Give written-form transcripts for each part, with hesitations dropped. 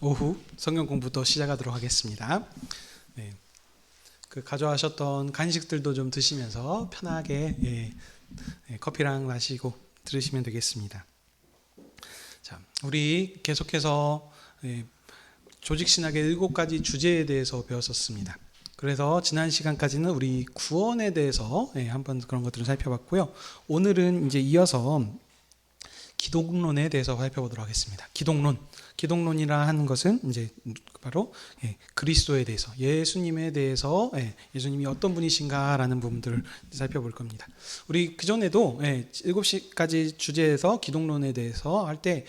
오후 성경 공부도 시작하도록 하겠습니다. 네, 가져가셨던 간식들도 좀 드시면서 편하게 커피랑 마시고 들으시면 되겠습니다. 자, 우리 계속해서 조직신학의 7가지 주제에 대해서 배웠었습니다. 그래서 지난 시간까지는 우리 구원에 대해서 한번 그런 것들을 살펴봤고요. 오늘은 이제 이어서 기독론에 대해서 살펴보도록 하겠습니다. 기독론이라 하는 것은 이제 바로 그리스도에 대해서, 예수님에 대해서, 예수님이 어떤 분이신가라는 부분들을 살펴볼 겁니다. 우리 그 전에도 7가지 주제에서 기독론에 대해서 할 때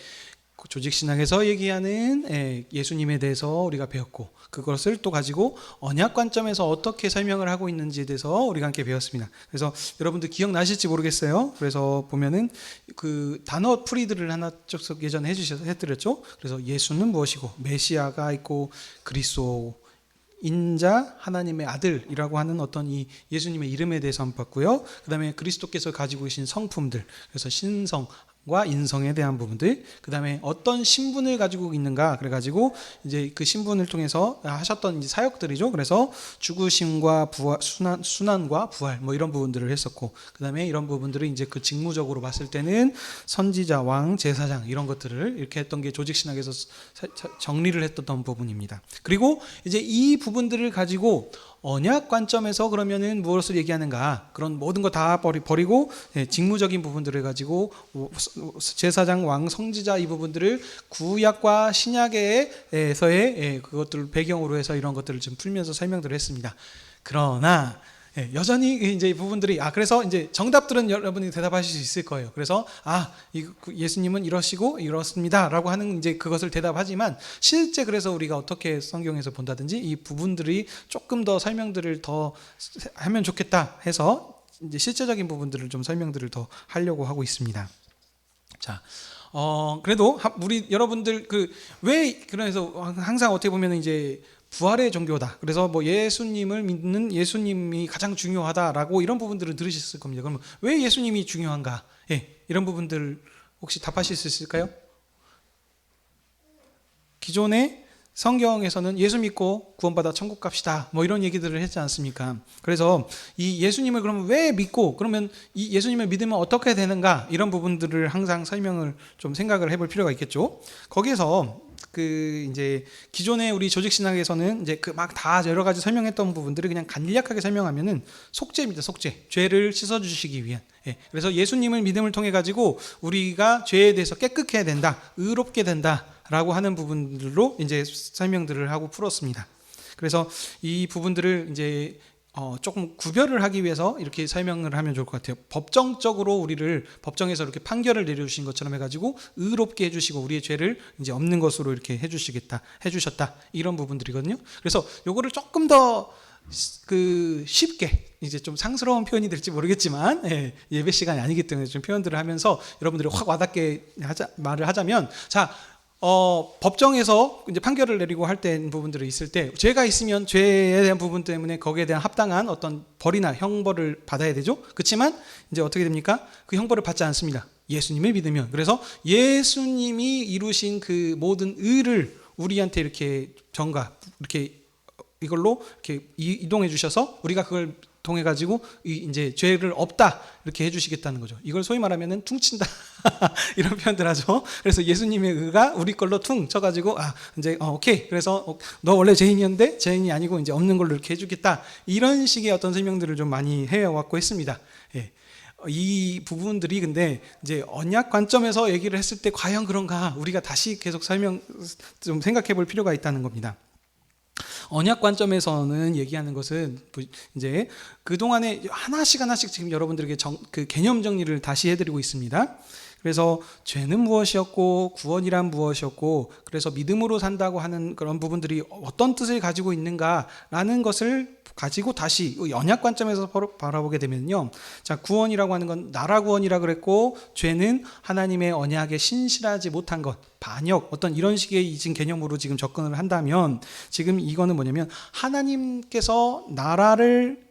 조직신학에서 얘기하는 예수님에 대해서 우리가 배웠고, 그것을 또 가지고 언약 관점에서 어떻게 설명을 하고 있는지에 대해서 우리가 함께 배웠습니다. 그래서 여러분들 기억나실지 모르겠어요. 그래서 보면은 그 단어 풀이들을 하나 쭉 예전에 해드렸죠. 그래서 예수는 무엇이고, 메시아가 있고, 그리스도 인자, 하나님의 아들이라고 하는 어떤 이 예수님의 이름에 대해서 한번 봤고요. 그 다음에 그리스도께서 가지고 계신 성품들, 그래서 신성과 인성에 대한 부분들, 그 다음에 어떤 신분을 가지고 있는가, 그래가지고 이제 그 신분을 통해서 하셨던 이제 사역들이죠. 그래서 죽으심과 부활, 순환과 부활, 뭐 이런 부분들을 했었고, 그 다음에 이런 부분들을 이제 그 직무적으로 봤을 때는 선지자, 왕, 제사장 이런 것들을 이렇게 했던 게 조직신학에서 정리를 했던 부분입니다. 그리고 이제 이 부분들을 가지고 언약 관점에서 그러면은 무엇을 얘기하는가, 그런 모든 거 다 버리고 직무적인 부분들을 가지고 제사장, 왕, 성지자 이 부분들을 구약과 신약에서의 그것들을 배경으로 해서 이런 것들을 좀 풀면서 설명들을 했습니다. 그러나 여전히 이제 이 부분들이 그래서 이제 정답들은 여러분이 대답하실 수 있을 거예요. 그래서 예수님은 이러시고 이렇습니다라고 하는 이제 그것을 대답하지만, 실제 그래서 우리가 어떻게 성경에서 본다든지 이 부분들이 조금 더 설명들을 더 하면 좋겠다 해서 이제 실제적인 부분들을 좀 설명들을 더 하려고 하고 있습니다. 자, 그래도 우리 여러분들 그래서 항상 어떻게 보면 이제 부활의 종교다, 그래서 뭐 예수님을 믿는 예수님이 가장 중요하다라고 이런 부분들을 들으셨을 겁니다. 그러면 왜 예수님이 중요한가? 이런 부분들 혹시 답하실 수 있을까요? 기존의 성경에서는 예수 믿고 구원받아 천국 갑시다, 뭐 이런 얘기들을 했지 않습니까? 그래서 이 예수님을 그러면 왜 믿고, 그러면 이 예수님을 믿으면 어떻게 되는가, 이런 부분들을 항상 설명을 좀 생각을 해볼 필요가 있겠죠. 거기에서 이제 기존의 우리 조직신학에서는 이제 막 다 여러 가지 설명했던 부분들을 그냥 간략하게 설명하면은 속죄입니다. 속죄, 죄를 씻어주시기 위한. 그래서 예수님을 믿음을 통해 가지고 우리가 죄에 대해서 깨끗해야 된다, 의롭게 된다라고 하는 부분들로 이제 설명들을 하고 풀었습니다. 그래서 이 부분들을 이제 조금 구별을 하기 위해서 이렇게 설명을 하면 좋을 것 같아요. 법정적으로 우리를 법정에서 이렇게 판결을 내려주신 것처럼 해가지고 의롭게 해주시고 우리의 죄를 이제 없는 것으로 이렇게 해주셨다, 이런 부분들이거든요. 그래서 요거를 조금 더 쉽게, 이제 좀 상스러운 표현이 될지 모르겠지만 예배 시간이 아니기 때문에 좀 표현들을 하면서 여러분들이 확 와닿게 말을 하자면, 자, 법정에서 이제 판결을 내리고 할 때 부분들이 있을 때, 죄가 있으면 죄에 대한 부분 때문에 거기에 대한 합당한 어떤 벌이나 형벌을 받아야 되죠. 그렇지만 이제 어떻게 됩니까? 그 형벌을 받지 않습니다. 예수님을 믿으면. 그래서 예수님이 이루신 그 모든 의를 우리한테 이렇게 이렇게 이걸로 이렇게 이동해 주셔서 우리가 그걸 통해 가지고 이제 죄를 없다 이렇게 해주시겠다는 거죠. 이걸 소위 말하면은 퉁친다 이런 표현들 하죠. 그래서 예수님의 의가 우리 걸로 퉁 쳐가지고 이제 오케이, 그래서 너 원래 죄인이었는데 죄인이 아니고 이제 없는 걸로 이렇게 해주겠다, 이런 식의 어떤 설명들을 좀 많이 해왔고 했습니다. 이 부분들이 근데 이제 언약 관점에서 얘기를 했을 때 과연 그런가, 우리가 다시 계속 좀 생각해 볼 필요가 있다는 겁니다. 언약 관점에서는 얘기하는 것은 이제 그동안에 하나씩 지금 여러분들에게 그 개념 정리를 다시 해드리고 있습니다. 그래서 죄는 무엇이었고 구원이란 무엇이었고, 그래서 믿음으로 산다고 하는 그런 부분들이 어떤 뜻을 가지고 있는가라는 것을 가지고 다시 언약 관점에서 바라보게 되면요, 자, 구원이라고 하는 건 나라 구원이라 그랬고, 죄는 하나님의 언약에 신실하지 못한 것, 반역, 어떤 이런 식의 지금 개념으로 지금 접근을 한다면, 지금 이거는 뭐냐면 하나님께서 나라를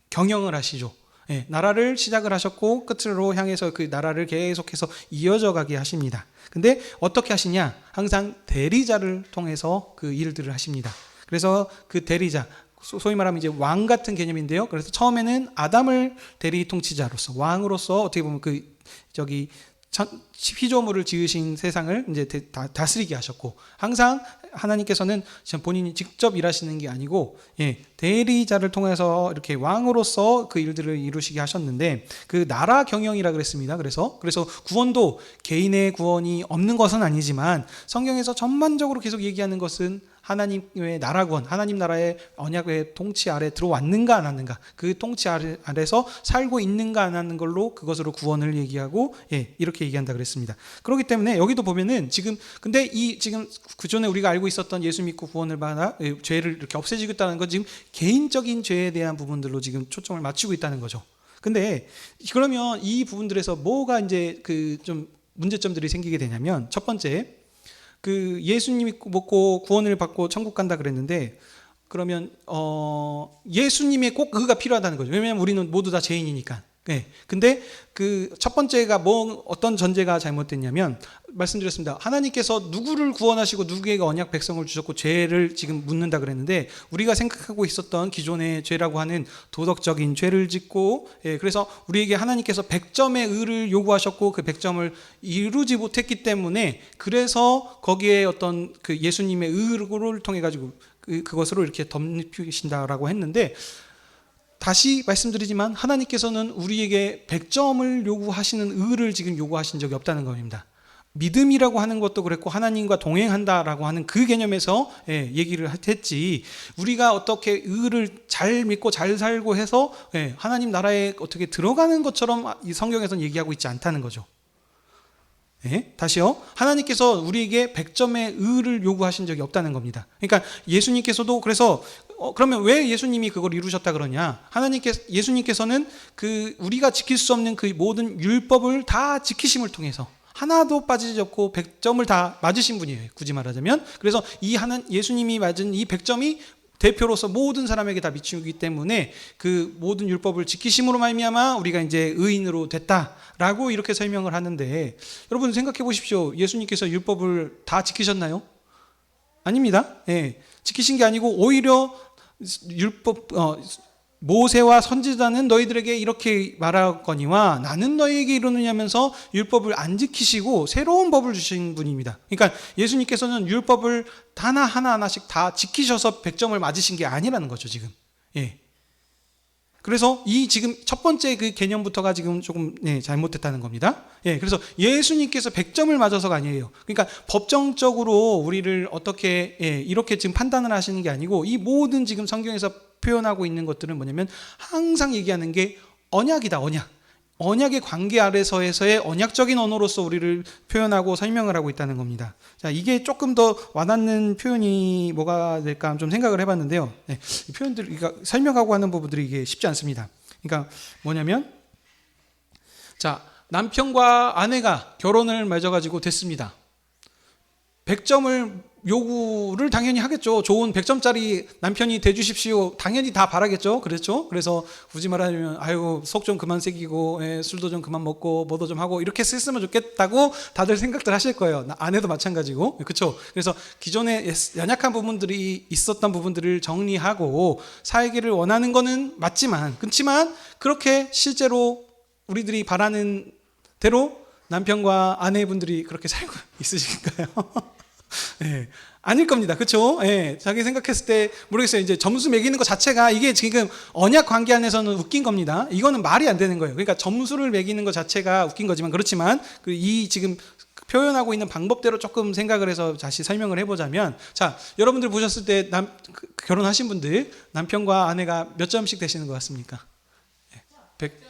경영을 하시죠. 예, 나라를 시작을 하셨고 끝으로 향해서 그 나라를 계속해서 이어져 가게 하십니다. 근데 어떻게 하시냐? 항상 대리자를 통해서 그 일들을 하십니다. 그래서 그 대리자, 소위 말하면 이제 왕 같은 개념인데요. 그래서 처음에는 아담을 대리 통치자로서, 왕으로서 어떻게 보면 피조물을 지으신 세상을 이제 다스리게 하셨고, 항상 하나님께서는 본인이 직접 일하시는 게 아니고, 대리자를 통해서 이렇게 왕으로서 그 일들을 이루시게 하셨는데, 그 나라 경영이라 그랬습니다. 그래서 구원도 개인의 구원이 없는 것은 아니지만, 성경에서 전반적으로 계속 얘기하는 것은 하나님의 나라 구원, 하나님 나라의 언약의 통치 아래 들어왔는가 안 왔는가, 그 통치 아래서 살고 있는가 안 하는 걸로 그것으로 구원을 얘기하고, 이렇게 얘기한다 그랬습니다. 그렇기 때문에 여기도 보면은 근데 지금 그전에 우리가 알고 있었던 예수 믿고 구원을 받아 죄를 이렇게 없애지겠다는 건 지금 개인적인 죄에 대한 부분들로 지금 초점을 맞추고 있다는 거죠. 근데 그러면 이 부분들에서 뭐가 이제 그 좀 문제점들이 생기게 되냐면, 첫 번째, 그 예수님이 먹고 구원을 받고 천국 간다 그랬는데, 그러면 예수님의 꼭 의가 필요하다는 거죠. 왜냐하면 우리는 모두 다 죄인이니까. 근데 그 첫 번째가 어떤 전제가 잘못됐냐면, 말씀드렸습니다. 하나님께서 누구를 구원하시고 누구에게 언약 백성을 주셨고 죄를 지금 묻는다 그랬는데, 우리가 생각하고 있었던 기존의 죄라고 하는 도덕적인 죄를 짓고, 그래서 우리에게 하나님께서 100점의 의를 요구하셨고 그 100점을 이루지 못했기 때문에, 그래서 거기에 어떤 그 예수님의 의를 통해 가지고 그것으로 이렇게 덧입히신다라고 했는데, 다시 말씀드리지만 하나님께서는 우리에게 100점을 요구하시는 의를 지금 요구하신 적이 없다는 겁니다. 믿음이라고 하는 것도 그랬고, 하나님과 동행한다라고 하는 그 개념에서 얘기를 했지, 우리가 어떻게 의를 잘 믿고 잘 살고 해서 하나님 나라에 어떻게 들어가는 것처럼 이 성경에서는 얘기하고 있지 않다는 거죠. 다시요. 하나님께서 우리에게 100점의 의를 요구하신 적이 없다는 겁니다. 그러니까 예수님께서도, 그래서 그러면 왜 예수님이 그걸 이루셨다 그러냐? 예수님께서는 그 우리가 지킬 수 없는 그 모든 율법을 다 지키심을 통해서 하나도 빠지지 않고 100점을 다 맞으신 분이에요. 굳이 말하자면. 그래서 예수님이 맞은 이 100점이 대표로서 모든 사람에게 다 미치기 때문에 그 모든 율법을 지키심으로 말미암아 우리가 이제 의인으로 됐다라고 이렇게 설명을 하는데, 여러분 생각해 보십시오. 예수님께서 율법을 다 지키셨나요? 아닙니다. 지키신 게 아니고 오히려 율법 모세와 선지자는 너희들에게 이렇게 말하거니와 나는 너희에게 이르느냐면서 율법을 안 지키시고 새로운 법을 주신 분입니다. 그러니까 예수님께서는 율법을 하나하나씩 다 지키셔서 100점을 맞으신 게 아니라는 거죠, 지금. 그래서 이 지금 첫 번째 그 개념부터가 지금 조금 잘못됐다는 겁니다. 그래서 예수님께서 100점을 맞아서가 아니에요. 그러니까 법정적으로 우리를 어떻게 이렇게 지금 판단을 하시는 게 아니고, 이 모든 지금 성경에서 표현하고 있는 것들은 뭐냐면 항상 얘기하는 게 언약이다, 언약의 관계 아래서에서의 언약적인 언어로서 우리를 표현하고 설명을 하고 있다는 겁니다. 자, 이게 조금 더 와닿는 표현이 뭐가 될까 좀 생각을 해봤는데요. 이 표현들, 그러니까 설명하고 하는 부분들이 이게 쉽지 않습니다. 그러니까 뭐냐면, 자, 남편과 아내가 결혼을 맺어가지고 됐습니다. 100점을 요구를 당연히 하겠죠. 좋은 100점짜리 남편이 돼주십시오. 당연히 다 바라겠죠. 그렇죠. 그래서 굳이 말하면 속 좀 그만 새기고 술도 좀 그만 먹고 뭐도 좀 하고 이렇게 했으면 좋겠다고 다들 생각들 하실 거예요. 아내도 마찬가지고. 그렇죠. 그래서 기존에 연약한 부분들이 있었던 부분들을 정리하고 살기를 원하는 거는 맞지만, 그렇지만 그렇게 실제로 우리들이 바라는 대로 남편과 아내분들이 그렇게 살고 있으실까요? 아닐 겁니다. 그렇죠? 자기 생각했을 때 모르겠어요. 이제 점수 매기는 것 자체가 이게 지금 언약 관계 안에서는 웃긴 겁니다. 이거는 말이 안 되는 거예요. 그러니까 점수를 매기는 것 자체가 웃긴 거지만, 그렇지만 이 지금 표현하고 있는 방법대로 조금 생각을 해서 다시 설명을 해보자면, 자, 여러분들 보셨을 때 결혼하신 분들 남편과 아내가 몇 점씩 되시는 것 같습니까?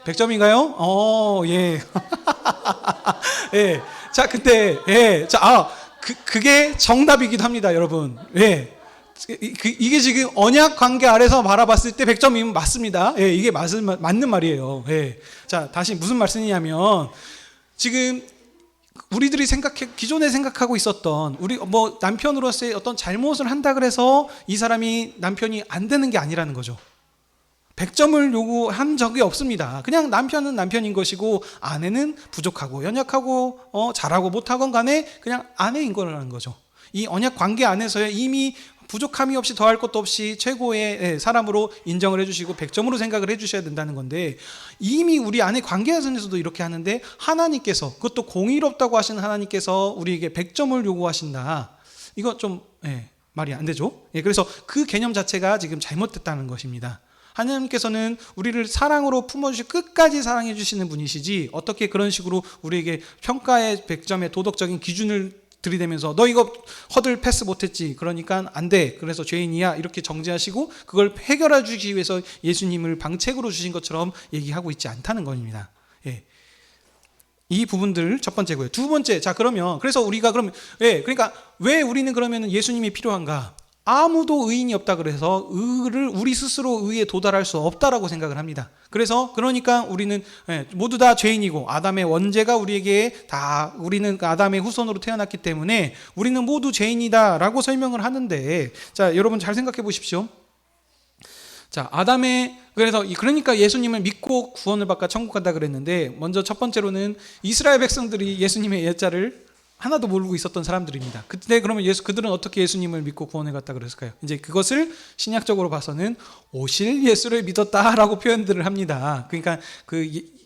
100점인가요? 예. 자, 그때 그게 정답이기도 합니다, 여러분. 이게 지금 언약 관계 아래서 바라봤을 때 100점이면 맞습니다. 이게 맞는 말이에요. 자, 다시 무슨 말씀이냐면, 지금 우리들이 기존에 생각하고 있었던 우리 남편으로서의 어떤 잘못을 한다 그래서 이 사람이 남편이 안 되는 게 아니라는 거죠. 100점을 요구한 적이 없습니다. 그냥 남편은 남편인 것이고 아내는 부족하고 연약하고 잘하고 못하건 간에 그냥 아내인 거라는 거죠. 이 언약 관계 안에서의 이미 부족함이 없이 더할 것도 없이 최고의 사람으로 인정을 해주시고 100점으로 생각을 해주셔야 된다는 건데, 이미 우리 안에 관계에서도 이렇게 하는데 하나님께서, 그것도 공의롭다고 하시는 하나님께서 우리에게 100점을 요구하신다. 이거 좀 말이 안 되죠. 그래서 그 개념 자체가 지금 잘못됐다는 것입니다. 하나님께서는 우리를 사랑으로 품어주시고 끝까지 사랑해 주시는 분이시지, 어떻게 그런 식으로 우리에게 평가의 100점의 도덕적인 기준을 들이대면서 너 이거 허들 패스 못했지, 그러니까 안 돼, 그래서 죄인이야, 이렇게 정죄하시고 그걸 해결해 주기 위해서 예수님을 방책으로 주신 것처럼 얘기하고 있지 않다는 겁니다. 이 부분들 첫 번째고요. 두 번째, 자 그러면 그래서 우리가 그러니까 왜 우리는 그러면 예수님이 필요한가? 아무도 의인이 없다 그래서 의를 우리 스스로 의에 도달할 수 없다라고 생각을 합니다. 그러니까 우리는 모두 다 죄인이고 아담의 원죄가 우리에게 다, 우리는 아담의 후손으로 태어났기 때문에 우리는 모두 죄인이다라고 설명을 하는데, 자 여러분 잘 생각해 보십시오. 자 그러니까 예수님을 믿고 구원을 받고 천국 간다 그랬는데, 먼저 첫 번째로는 이스라엘 백성들이 예수님의 예자를 하나도 모르고 있었던 사람들입니다. 그때 그러면 그들은 어떻게 예수님을 믿고 구원을 갔다 그랬을까요? 이제 그것을 신약적으로 봐서는 오실 예수를 믿었다라고 표현들을 합니다. 그러니까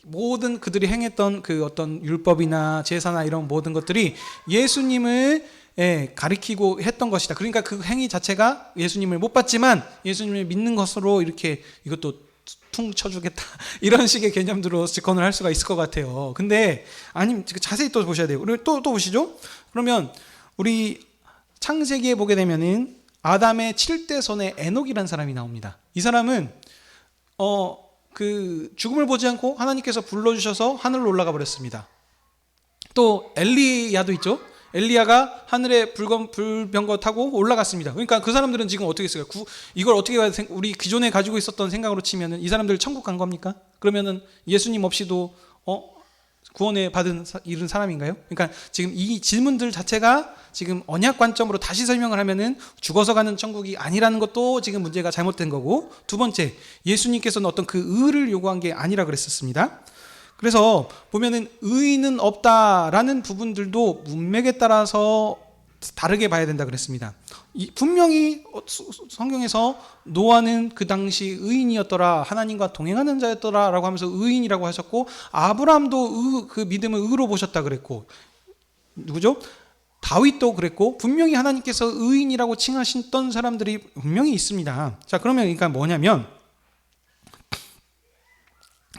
모든 그들이 행했던 그 어떤 율법이나 제사나 이런 모든 것들이 예수님을 가리키고 했던 것이다. 그러니까 그 행위 자체가 예수님을 못 봤지만 예수님을 믿는 것으로 이렇게 이것도 퉁 쳐주겠다 이런 식의 개념들로 접근을 할 수가 있을 것 같아요. 근데 자세히 또 보셔야 돼요. 또 보시죠. 그러면 우리 창세기에 보게 되면은 아담의 7대 손에 에녹이라는 사람이 나옵니다. 이 사람은 그 죽음을 보지 않고 하나님께서 불러주셔서 하늘로 올라가 버렸습니다. 또 엘리야도 있죠. 엘리야가 하늘에 불병거 타고 올라갔습니다. 그러니까 그 사람들은 지금 어떻게 했어요? 이걸 어떻게 우리 기존에 가지고 있었던 생각으로 치면은 이 사람들 천국 간 겁니까? 그러면은 예수님 없이도 구원에 받은 이런 사람인가요? 그러니까 지금 이 질문들 자체가 지금 언약 관점으로 다시 설명을 하면은 죽어서 가는 천국이 아니라는 것도 지금 문제가 잘못된 거고, 두 번째, 예수님께서는 어떤 그 의를 요구한 게 아니라 그랬었습니다. 그래서 보면은 의인은 없다라는 부분들도 문맥에 따라서 다르게 봐야 된다 그랬습니다. 분명히 성경에서 노아는 그 당시 의인이었더라, 하나님과 동행하는 자였더라라고 하면서 의인이라고 하셨고, 아브라함도 그 믿음을 의로 보셨다 그랬고, 누구죠? 다윗도 그랬고, 분명히 하나님께서 의인이라고 칭하셨던 사람들이 분명히 있습니다. 자, 그러면 그러니까 뭐냐면,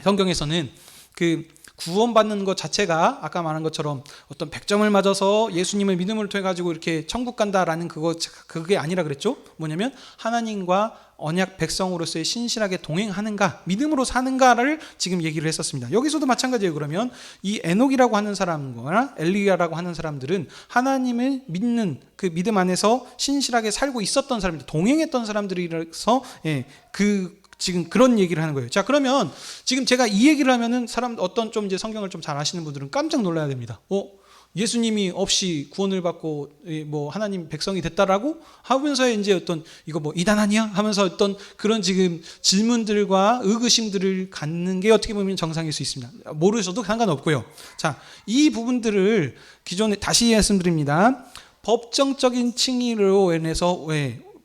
성경에서는 그 구원받는 것 자체가 아까 말한 것처럼 어떤 100점을 맞아서 예수님을 믿음을 통해 가지고 이렇게 천국 간다라는 그게 아니라 그랬죠. 뭐냐면 하나님과 언약 백성으로서의 신실하게 동행하는가, 믿음으로 사는가를 지금 얘기를 했었습니다. 여기서도 마찬가지예요. 그러면 이 에녹이라고 하는 사람과 엘리야라고 하는 사람들은 하나님을 믿는 그 믿음 안에서 신실하게 살고 있었던 사람들, 동행했던 사람들이라서 지금 그런 얘기를 하는 거예요. 자, 그러면 지금 제가 이 얘기를 하면은 어떤 좀 이제 성경을 좀 잘 아시는 분들은 깜짝 놀라야 됩니다. 예수님이 없이 구원을 받고 뭐 하나님 백성이 됐다라고 하면서 이제 어떤 이거 뭐 이단 아니야? 하면서 어떤 그런 지금 질문들과 의구심들을 갖는 게 어떻게 보면 정상일 수 있습니다. 모르셔도 상관없고요. 자, 이 부분들을 기존에 다시 말씀드립니다. 법정적인 칭의로 인해서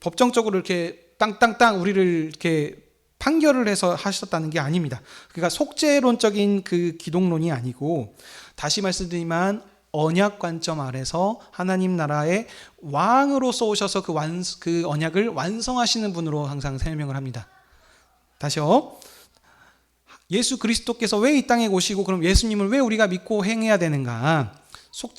법정적으로 이렇게 땅땅땅 우리를 이렇게 판결을 해서 하셨다는 게 아닙니다. 그러니까 속죄론적인 그 기독론이 아니고, 다시 말씀드리지만 언약 관점 아래서 하나님 나라의 왕으로서 오셔서 그 언약을 완성하시는 분으로 항상 설명을 합니다. 다시요. 예수 그리스도께서 왜 이 땅에 오시고 그럼 예수님을 왜 우리가 믿고 행해야 되는가?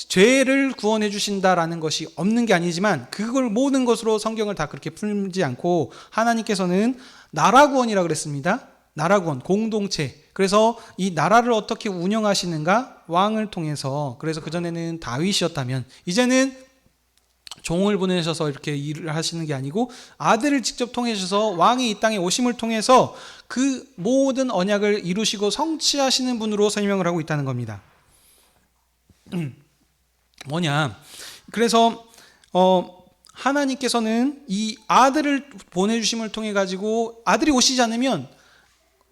죄를 구원해 주신다라는 것이 없는 게 아니지만 그걸 모든 것으로 성경을 다 그렇게 풀지 않고, 하나님께서는 나라 구원이라 그랬습니다. 나라 구원, 공동체. 그래서 이 나라를 어떻게 운영하시는가? 왕을 통해서. 그래서 그전에는 다윗이었다면 이제는 종을 보내셔서 이렇게 일을 하시는 게 아니고 아들을 직접 통해서 왕이 이 땅에 오심을 통해서 그 모든 언약을 이루시고 성취하시는 분으로 설명을 하고 있다는 겁니다. 뭐냐? 그래서 하나님께서는 이 아들을 보내주심을 통해 가지고 아들이 오시지 않으면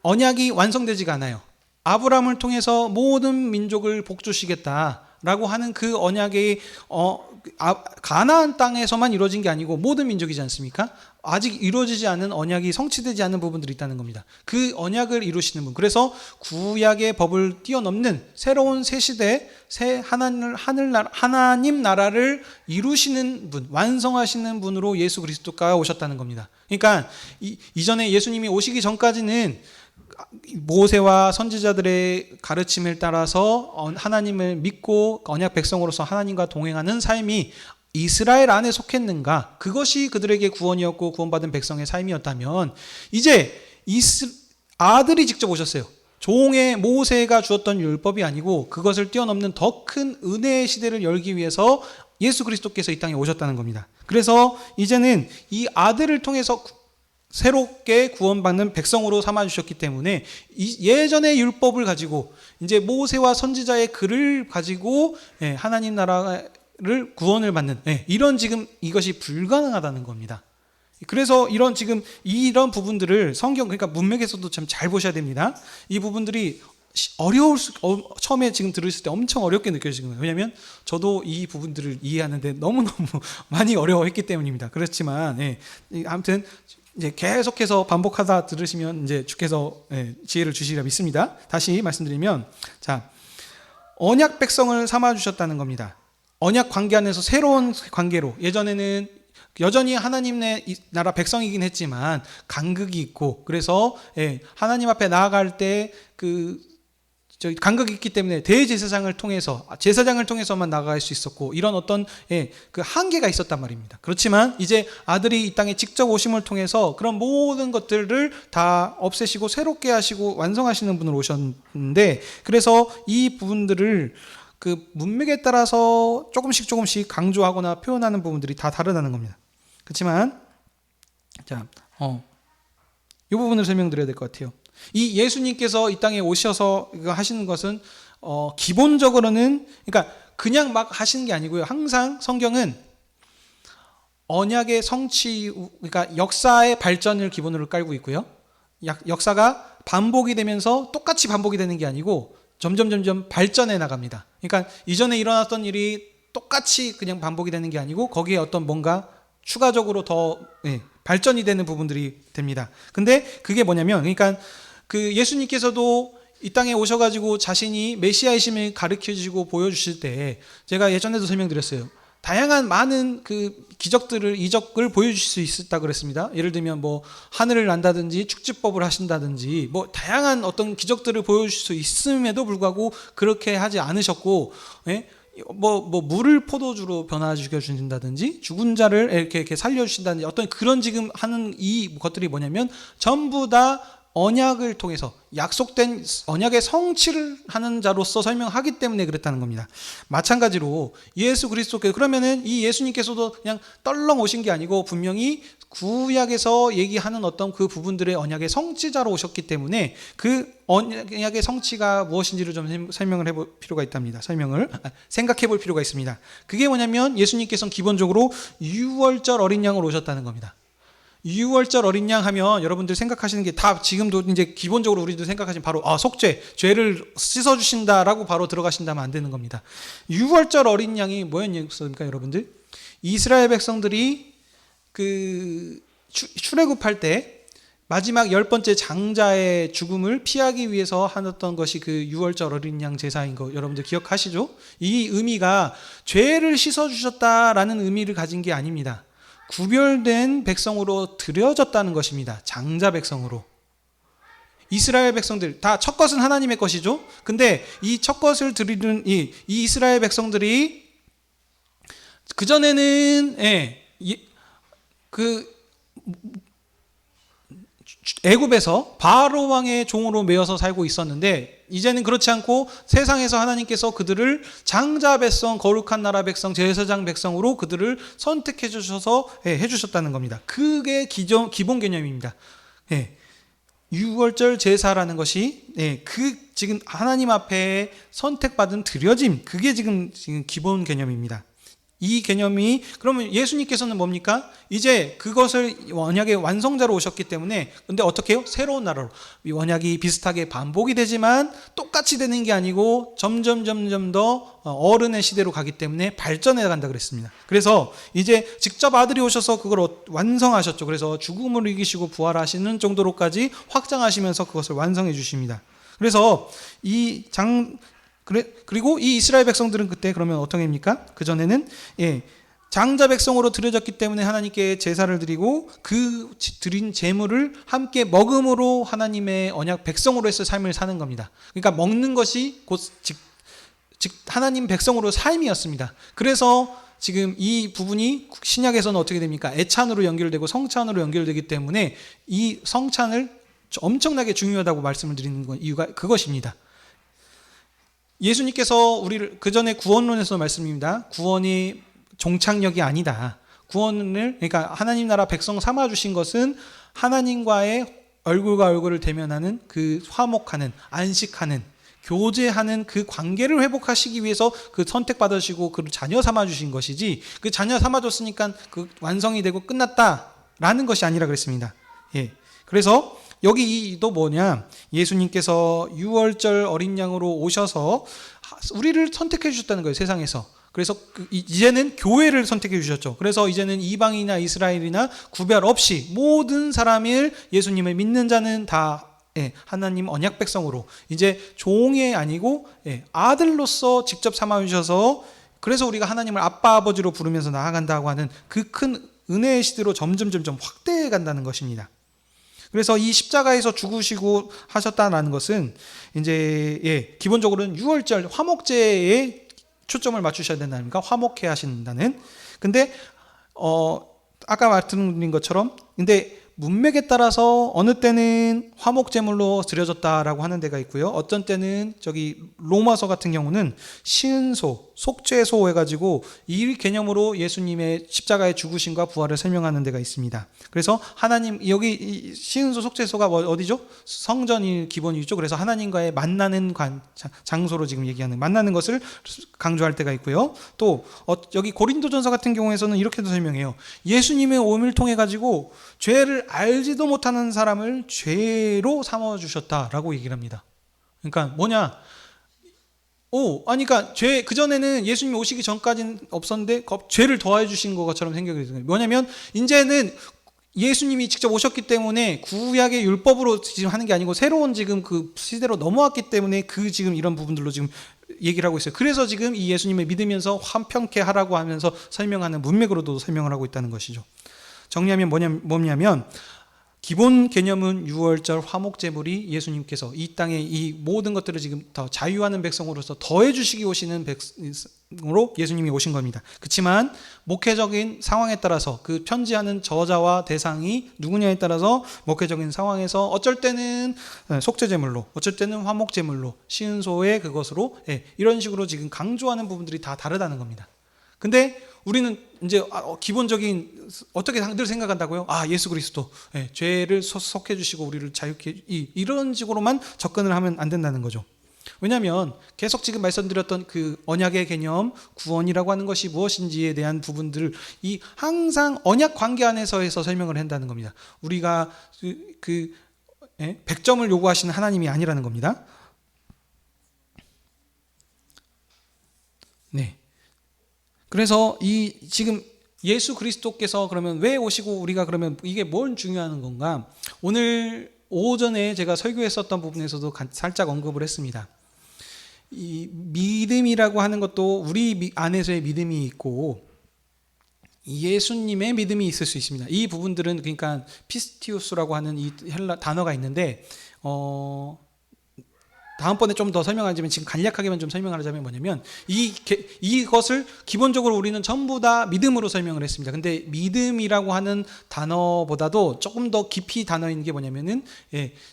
언약이 완성되지가 않아요. 아브라함을 통해서 모든 민족을 복주시겠다라고 하는 그 언약의 가나안 땅에서만 이루어진 게 아니고 모든 민족이지 않습니까? 아직 이루어지지 않은 언약이 성취되지 않은 부분들이 있다는 겁니다. 그 언약을 이루시는 분, 그래서 구약의 법을 뛰어넘는 새로운 새 시대, 새 하나님 나라를 이루시는 분, 완성하시는 분으로 예수 그리스도가 오셨다는 겁니다. 그러니까 이전에 예수님이 오시기 전까지는 모세와 선지자들의 가르침을 따라서 하나님을 믿고 언약 백성으로서 하나님과 동행하는 삶이 이스라엘 안에 속했는가? 그것이 그들에게 구원이었고 구원받은 백성의 삶이었다면 이제 아들이 직접 오셨어요. 종의 모세가 주었던 율법이 아니고 그것을 뛰어넘는 더 큰 은혜의 시대를 열기 위해서 예수 그리스도께서 이 땅에 오셨다는 겁니다. 그래서 이제는 이 아들을 통해서 새롭게 구원받는 백성으로 삼아주셨기 때문에 예전의 율법을 가지고 이제 모세와 선지자의 글을 가지고 하나님 나라를 구원을 받는 이런 지금 이것이 불가능하다는 겁니다. 그래서 이런 부분들을 성경, 그러니까 문맥에서도 참 잘 보셔야 됩니다. 이 부분들이 처음에 지금 들으실 때 엄청 어렵게 느껴지는 거예요. 왜냐하면 저도 이 부분들을 이해하는데 너무너무 많이 어려워했기 때문입니다. 그렇지만 아무튼 이제 계속해서 반복하다 들으시면 이제 주께서 지혜를 주시리라 믿습니다. 다시 말씀드리면, 자, 언약 백성을 삼아 주셨다는 겁니다. 언약 관계 안에서 새로운 관계로, 예전에는 여전히 하나님의 나라 백성이긴 했지만 간극이 있고, 그래서 하나님 앞에 나아갈 때 간극이 있기 때문에 대제사장을 통해서만 나아갈 수 있었고, 이런 어떤 그 한계가 있었단 말입니다. 그렇지만 이제 아들이 이 땅에 직접 오심을 통해서 그런 모든 것들을 다 없애시고 새롭게 하시고 완성하시는 분으로 오셨는데, 그래서 이 부분들을 그 문맥에 따라서 조금씩 강조하거나 표현하는 부분들이 다 다르다는 겁니다. 그렇지만 이 부분을 설명드려야 될 것 같아요. 이 예수님께서 이 땅에 오셔서 하시는 것은 기본적으로는, 그러니까 그냥 막 하시는 게 아니고요. 항상 성경은 언약의 성취, 그러니까 역사의 발전을 기본으로 깔고 있고요. 역사가 반복이 되면서 똑같이 반복이 되는 게 아니고 점점 발전해 나갑니다. 그러니까 이전에 일어났던 일이 똑같이 그냥 반복이 되는 게 아니고 거기에 어떤 뭔가 추가적으로 더 발전이 되는 부분들이 됩니다. 근데 그게 뭐냐면, 그러니까 그 예수님께서도 이 땅에 오셔가지고 자신이 메시아이심을 가르쳐 주시고 보여주실 때, 제가 예전에도 설명드렸어요. 다양한 많은 그 이적을 보여주실 수 있었다 그랬습니다. 예를 들면 뭐 하늘을 난다든지 축지법을 하신다든지 뭐 다양한 어떤 기적들을 보여주실 수 있음에도 불구하고 그렇게 하지 않으셨고, 뭐 물을 포도주로 변화시켜 주신다든지 죽은 자를 이렇게 살려 주신다든지 어떤 그런 지금 하는 이 것들이 뭐냐면 전부 다 언약을 통해서 약속된 언약의 성취를 하는 자로서 설명하기 때문에 그랬다는 겁니다. 마찬가지로 예수 그리스도께서, 그러면은 이 예수님께서도 그냥 떨렁 오신 게 아니고 분명히 구약에서 얘기하는 어떤 그 부분들의 언약의 성취자로 오셨기 때문에 그 언약의 성취가 무엇인지를 좀 설명을 해볼 필요가 있답니다. 생각해 볼 필요가 있습니다. 그게 뭐냐면 예수님께서는 기본적으로 유월절 어린 양으로 오셨다는 겁니다. 유월절 어린 양 하면 여러분들 생각하시는 게 다 지금도 이제 기본적으로 우리도 생각하시면 바로 죄를 씻어주신다라고 바로 들어가신다면 안 되는 겁니다. 유월절 어린 양이 뭐였습니까, 여러분들? 이스라엘 백성들이 그 출애굽할 때 마지막 10번째 장자의 죽음을 피하기 위해서 하던 것이 그 유월절 어린 양 제사인 거 여러분들 기억하시죠? 이 의미가 죄를 씻어주셨다라는 의미를 가진 게 아닙니다. 구별된 백성으로 드려졌다는 것입니다. 장자 백성으로. 이스라엘 백성들 다 첫 것은 하나님의 것이죠. 근데 이 첫 것을 드리는 이 이스라엘 백성들이 그전에는 그 애굽에서 바로 왕의 종으로 매여서 살고 있었는데, 이제는 그렇지 않고 세상에서 하나님께서 그들을 장자 백성, 거룩한 나라 백성, 제사장 백성으로 그들을 선택해 주셔서 해주셨다는 겁니다. 그게 기본 개념입니다. 유월절 제사라는 것이 지금 하나님 앞에 선택받은 드려짐, 그게 지금 기본 개념입니다. 이 개념이 그러면 예수님께서는 뭡니까? 이제 그것을 언약의 완성자로 오셨기 때문에 근데 어떻게 해요? 새로운 나라로 언약이 비슷하게 반복이 되지만 똑같이 되는 게 아니고 점점 더 어른의 시대로 가기 때문에 발전해 간다 그랬습니다. 그래서 이제 직접 아들이 오셔서 그걸 완성하셨죠. 그래서 죽음을 이기시고 부활하시는 정도로까지 확장하시면서 그것을 완성해 주십니다. 그래서 그리고 이 이스라엘 백성들은 그때 그러면 어떻게 됩니까? 그전에는 장자 백성으로 드려졌기 때문에 하나님께 제사를 드리고 그 드린 제물을 함께 먹음으로 하나님의 언약 백성으로서 삶을 사는 겁니다. 그러니까 먹는 것이 곧 즉 하나님 백성으로 삶이었습니다. 그래서 지금 이 부분이 신약에서는 어떻게 됩니까? 애찬으로 연결되고 성찬으로 연결되기 때문에 이 성찬을 엄청나게 중요하다고 말씀을 드리는 이유가 그것입니다. 예수님께서 우리를 그 전에 구원론에서 말씀입니다. 구원이 종착역이 아니다. 구원을 그러니까 하나님 나라 백성 삼아 주신 것은 하나님과의 얼굴과 얼굴을 대면하는 그 화목하는 안식하는 교제하는 그 관계를 회복하시기 위해서 그 선택받으시고 그 자녀 삼아 주신 것이지 그 자녀 삼아 줬으니까 그 완성이 되고 끝났다라는 것이 아니라 그랬습니다. 그래서 여기도 뭐냐? 예수님께서 유월절 어린 양으로 오셔서 우리를 선택해 주셨다는 거예요, 세상에서. 그래서 이제는 교회를 선택해 주셨죠. 그래서 이제는 이방이나 이스라엘이나 구별 없이 모든 사람을 예수님을 믿는 자는 다 하나님 언약 백성으로 이제 종이 아니고 아들로서 직접 삼아 주셔서 그래서 우리가 하나님을 아빠 아버지로 부르면서 나아간다고 하는 그 큰 은혜의 시대로 점점 확대해 간다는 것입니다. 그래서 이 십자가에서 죽으시고 하셨다는 것은 이제 기본적으로는 유월절 화목제에 초점을 맞추셔야 된다니까 화목해 하신다는. 근데 아까 말씀드린 것처럼 근데 문맥에 따라서 어느 때는 화목제물로 드려졌다라고 하는 데가 있고요. 어떤 때는 저기 로마서 같은 경우는 시은소, 속죄소 해가지고 이 개념으로 예수님의 십자가의 죽으심과 부활을 설명하는 데가 있습니다. 그래서 하나님 여기 시은소, 속죄소가 어디죠? 성전이 기본이죠. 그래서 하나님과의 만나는 장소로 지금 얘기하는 만나는 것을 강조할 때가 있고요. 또 여기 고린도전서 같은 경우에서는 이렇게도 설명해요. 예수님의 오임을 통해 가지고 죄를 알지도 못하는 사람을 죄로 삼아 주셨다라고 얘기를 합니다. 그러니까 뭐냐? 그러니까 그 전에는 예수님이 오시기 전까지는 없었는데 죄를 더해 주신 것처럼 생각이 들어요. 뭐냐면 이제는 예수님이 직접 오셨기 때문에 구약의 율법으로 지금 하는 게 아니고 새로운 지금 그 시대로 넘어왔기 때문에 그 지금 이런 부분들로 지금 얘기를 하고 있어요. 그래서 지금 이 예수님을 믿으면서 화평케 하라고 하면서 설명하는 문맥으로도 설명을 하고 있다는 것이죠. 정리하면 뭐냐면 기본 개념은 유월절 화목제물이 예수님께서 이 땅에 이 모든 것들을 지금 더 자유하는 백성으로서 더해 주시기 오시는 백성으로 예수님이 오신 겁니다. 그렇지만 목회적인 상황에 따라서 그 편지하는 저자와 대상이 누구냐에 따라서 목회적인 상황에서 어쩔 때는 속죄제물로 어쩔 때는 화목제물로 시은소의 그것으로 이런 식으로 지금 강조하는 부분들이 다 다르다는 겁니다. 근데 우리는 이제 기본적인 어떻게 늘 생각한다고요? 예수 그리스도 죄를 속해 주시고 우리를 자유케 이런 식으로만 접근을 하면 안 된다는 거죠. 왜냐하면 계속 지금 말씀드렸던 그 언약의 개념, 구원이라고 하는 것이 무엇인지에 대한 부분들을 항상 언약 관계 안에서 해서 설명을 한다는 겁니다. 우리가 100점을 요구하시는 하나님이 아니라는 겁니다. 네. 그래서 지금 예수 그리스도께서 그러면 왜 오시고 우리가 그러면 이게 뭘 중요한 건가? 오늘 오전에 제가 설교했었던 부분에서도 살짝 언급을 했습니다. 이 믿음이라고 하는 것도 우리 안에서의 믿음이 있고 예수님의 믿음이 있을 수 있습니다. 이 부분들은 그러니까 피스티우스라고 하는 이 헬라 단어가 있는데 다음번에 좀 더 설명하자면 지금 간략하게만 좀 설명을 하자면 뭐냐면 이것을 기본적으로 우리는 전부 다 믿음으로 설명을 했습니다. 근데 믿음이라고 하는 단어보다도 조금 더 깊이 단어인 게 뭐냐면은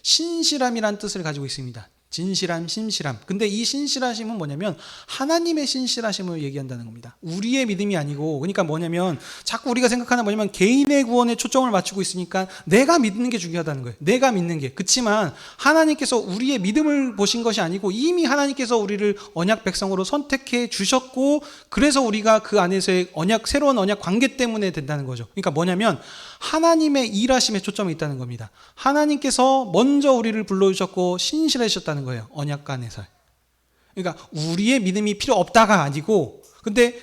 신실함이라는 뜻을 가지고 있습니다. 진실함, 신실함. 근데 이 신실하심은 뭐냐면 하나님의 신실하심을 얘기한다는 겁니다. 우리의 믿음이 아니고, 그러니까 뭐냐면 자꾸 우리가 생각하는 뭐냐면 개인의 구원에 초점을 맞추고 있으니까 내가 믿는 게 중요하다는 거예요. 내가 믿는 게. 그렇지만 하나님께서 우리의 믿음을 보신 것이 아니고 이미 하나님께서 우리를 언약 백성으로 선택해 주셨고, 그래서 우리가 그 안에서의 새로운 언약 관계 때문에 된다는 거죠. 그러니까 뭐냐면 하나님의 일하심에 초점이 있다는 겁니다. 하나님께서 먼저 우리를 불러주셨고 신실하셨다는 거예요. 언약 안에서. 그러니까 우리의 믿음이 필요 없다가 아니고, 근데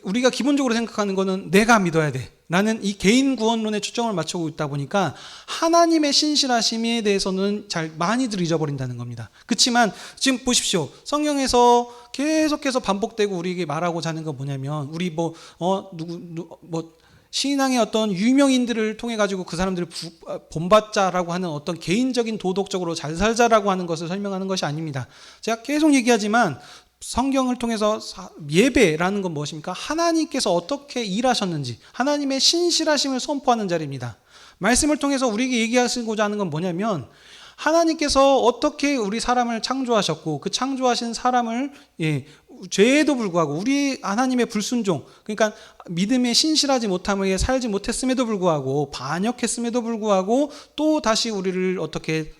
우리가 기본적으로 생각하는 거는 내가 믿어야 돼. 나는 이 개인 구원론에 초점을 맞추고 있다 보니까 하나님의 신실하심에 대해서는 많이들 잊어버린다는 겁니다. 그렇지만 지금 보십시오. 성경에서 계속해서 반복되고 우리에게 말하고자 하는 건 뭐냐면, 우리 신앙의 어떤 유명인들을 통해 가지고 그 사람들을 본받자라고 하는 어떤 개인적인 도덕적으로 잘 살자라고 하는 것을 설명하는 것이 아닙니다. 제가 계속 얘기하지만 성경을 통해서 예배라는 건 무엇입니까? 하나님께서 어떻게 일하셨는지, 하나님의 신실하심을 선포하는 자리입니다. 말씀을 통해서 우리에게 얘기하시고자 하는 건 뭐냐면, 하나님께서 어떻게 우리 사람을 창조하셨고, 그 창조하신 사람을 죄에도 불구하고 우리 하나님의 불순종, 그러니까 믿음에 신실하지 못함에 살지 못했음에도 불구하고, 반역했음에도 불구하고 또 다시 우리를 어떻게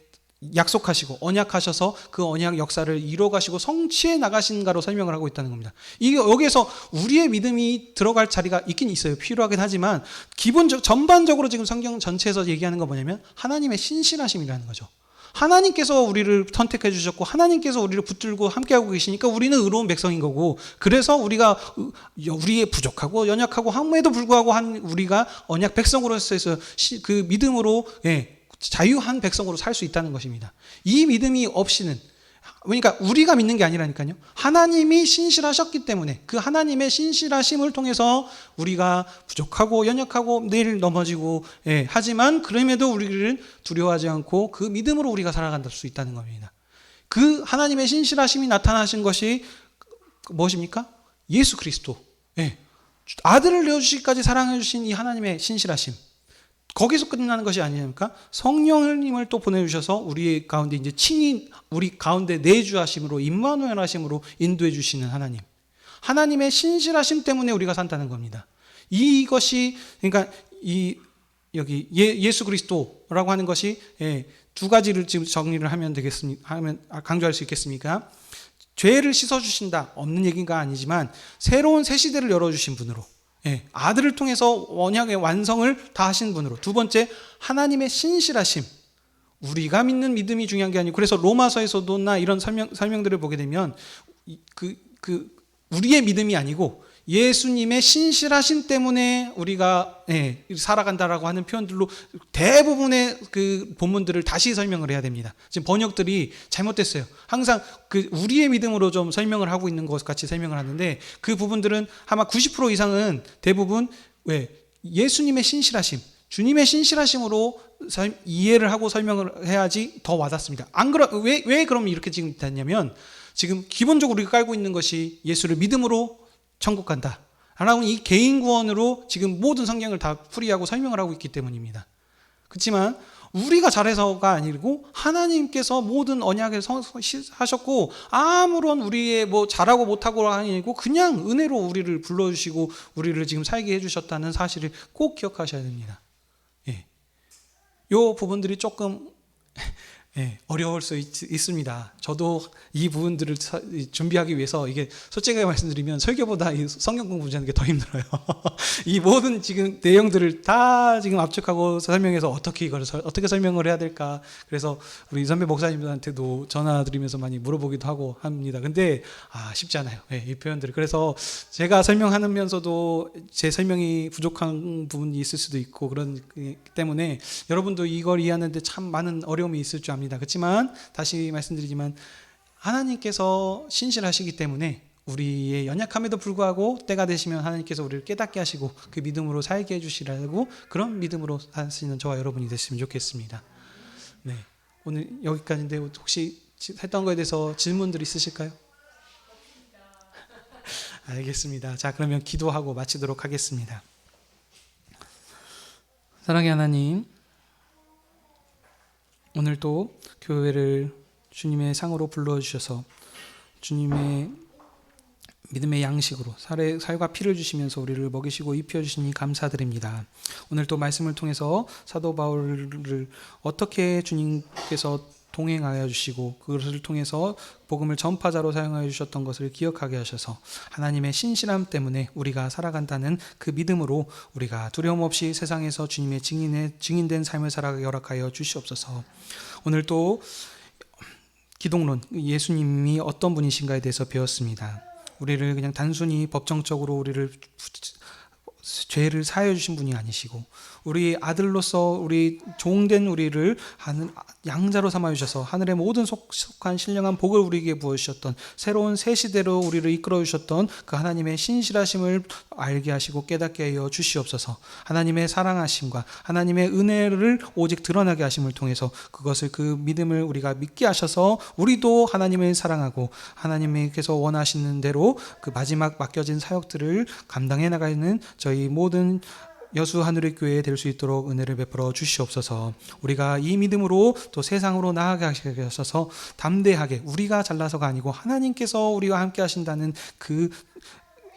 약속하시고 언약하셔서 그 언약 역사를 이뤄가시고 성취해 나가신가로 설명을 하고 있다는 겁니다. 이게 여기에서 우리의 믿음이 들어갈 자리가 있긴 있어요. 필요하긴 하지만 전반적으로 지금 성경 전체에서 얘기하는 건 뭐냐면 하나님의 신실하심이라는 거죠. 하나님께서 우리를 선택해 주셨고 하나님께서 우리를 붙들고 함께하고 계시니까 우리는 의로운 백성인 거고, 그래서 우리가 우리의 부족하고 연약하고 함에도 불구하고 우리가 언약 백성으로서 그 믿음으로 자유한 백성으로 살 수 있다는 것입니다. 이 믿음이 없이는, 그러니까 우리가 믿는 게 아니라니까요. 하나님이 신실하셨기 때문에 그 하나님의 신실하심을 통해서 우리가 부족하고 연약하고 늘 넘어지고 하지만 그럼에도 우리를 두려워하지 않고 그 믿음으로 우리가 살아갈 수 있다는 겁니다. 그 하나님의 신실하심이 나타나신 것이 무엇입니까? 예수 그리스도. 아들을 내어주시기까지 사랑해 주신 이 하나님의 신실하심. 거기서 끝나는 것이 아니니까 성령님을 또 보내주셔서 우리 가운데 이제 친히 우리 가운데 내주하심으로 임마누엘 하심으로 인도해 주시는 하나님, 하나님의 신실하심 때문에 우리가 산다는 겁니다. 이것이 그러니까 여기 예수 그리스도라고 하는 것이 두 가지를 지금 정리를 하면 강조할 수 있겠습니까? 죄를 씻어주신다 없는 얘기가 아니지만 새로운 새 시대를 열어주신 분으로, 아들을 통해서 언약의 완성을 다 하신 분으로, 두 번째 하나님의 신실하심, 우리가 믿는 믿음이 중요한 게 아니고, 그래서 로마서에서도나 이런 설명들을 보게 되면 우리의 믿음이 아니고 예수님의 신실하심 때문에 우리가 살아간다라고 하는 표현들로 대부분의 그 본문들을 다시 설명을 해야 됩니다. 지금 번역들이 잘못됐어요. 항상 그 우리의 믿음으로 좀 설명을 하고 있는 것 같이 설명을 하는데, 그 부분들은 아마 90% 이상은 대부분 예수님의 신실하심, 주님의 신실하심으로 이해를 하고 설명을 해야지 더 와닿습니다. 왜 그럼 이렇게 지금 됐냐면, 지금 기본적으로 우리가 깔고 있는 것이 예수를 믿음으로 천국 간다 라는 이 개인 구원으로 지금 모든 성경을 다 풀이하고 설명을 하고 있기 때문입니다. 그렇지만 우리가 잘해서가 아니고 하나님께서 모든 언약을 하셨고, 아무런 우리의 잘하고 못하고가 아니고 그냥 은혜로 우리를 불러주시고 우리를 지금 살게 해주셨다는 사실을 꼭 기억하셔야 됩니다. 이 부분들이 조금 어려울 수 있습니다. 저도 이 부분들을 준비하기 위해서, 이게 솔직하게 말씀드리면 설교보다 이 성경 공부하는 게 더 힘들어요. 이 모든 지금 내용들을 다 지금 압축하고 설명해서 어떻게 설명을 해야 될까. 그래서 우리 선배 목사님들한테도 전화 드리면서 많이 물어보기도 하고 합니다. 근데 쉽지 않아요. 이 표현들을. 그래서 제가 설명하면서도 제 설명이 부족한 부분이 있을 수도 있고, 그런 때문에 여러분도 이걸 이해하는데 참 많은 어려움이 있을 줄 압니다. 그렇지만 다시 말씀드리지만 하나님께서 신실하시기 때문에 우리의 연약함에도 불구하고 때가 되시면 하나님께서 우리를 깨닫게 하시고 그 믿음으로 살게 해주시라고, 그런 믿음으로 사시는 저와 여러분이 됐으면 좋겠습니다. 오늘 여기까지인데 혹시 했던 거에 대해서 질문들 있으실까요? 알겠습니다. 자, 그러면 기도하고 마치도록 하겠습니다. 사랑의 하나님, 오늘도 교회를 주님의 상으로 불러주셔서 주님의 믿음의 양식으로 살과 피를 주시면서 우리를 먹이시고 입혀주시니 감사드립니다. 오늘 또 말씀을 통해서 사도 바울을 어떻게 주님께서 동행하여 주시고 그것을 통해서 복음을 전파자로 사용하여 주셨던 것을 기억하게 하셔서 하나님의 신실함 때문에 우리가 살아간다는 그 믿음으로 우리가 두려움 없이 세상에서 주님의 증인된 삶을 살아가게 허락하여 주시옵소서. 오늘 또 기독론, 예수님이 어떤 분이신가에 대해서 배웠습니다. 우리를 그냥 단순히 법정적으로 우리를 죄를 사하여 주신 분이 아니시고 우리 아들로서 우리 종된 우리를 양자로 삼아 주셔서 하늘의 모든 속한 신령한 복을 우리에게 부어 주셨던 새로운 새 시대로 우리를 이끌어 주셨던 그 하나님의 신실하심을 알게 하시고 깨닫게 하여 주시옵소서. 하나님의 사랑하심과 하나님의 은혜를 오직 드러나게 하심을 통해서 그것을 그 믿음을 우리가 믿게 하셔서 우리도 하나님을 사랑하고 하나님께서 원하시는 대로 그 마지막 맡겨진 사역들을 감당해 나가는 저희 모든 여수 하늘의 교회에 될 수 있도록 은혜를 베풀어 주시옵소서. 우리가 이 믿음으로 또 세상으로 나아가게 하셔서 담대하게 우리가 잘나서가 아니고 하나님께서 우리와 함께 하신다는 그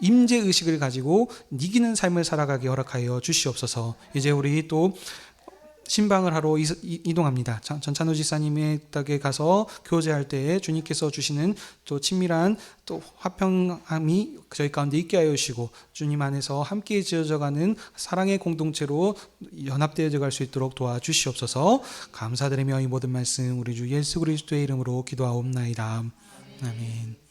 임재 의식을 가지고 이기는 삶을 살아가게 허락하여 주시옵소서. 이제 우리 또 신방을 하러 이동합니다. 전찬호 지사님의 댁에 가서 교제할 때에 주님께서 주시는 또 친밀한 또 화평함이 저희 가운데 있게 하여 주시고 주님 안에서 함께 지어져가는 사랑의 공동체로 연합되어져 갈 수 있도록 도와주시옵소서. 감사드리며 이 모든 말씀 우리 주 예수 그리스도의 이름으로 기도하옵나이다. 아멘.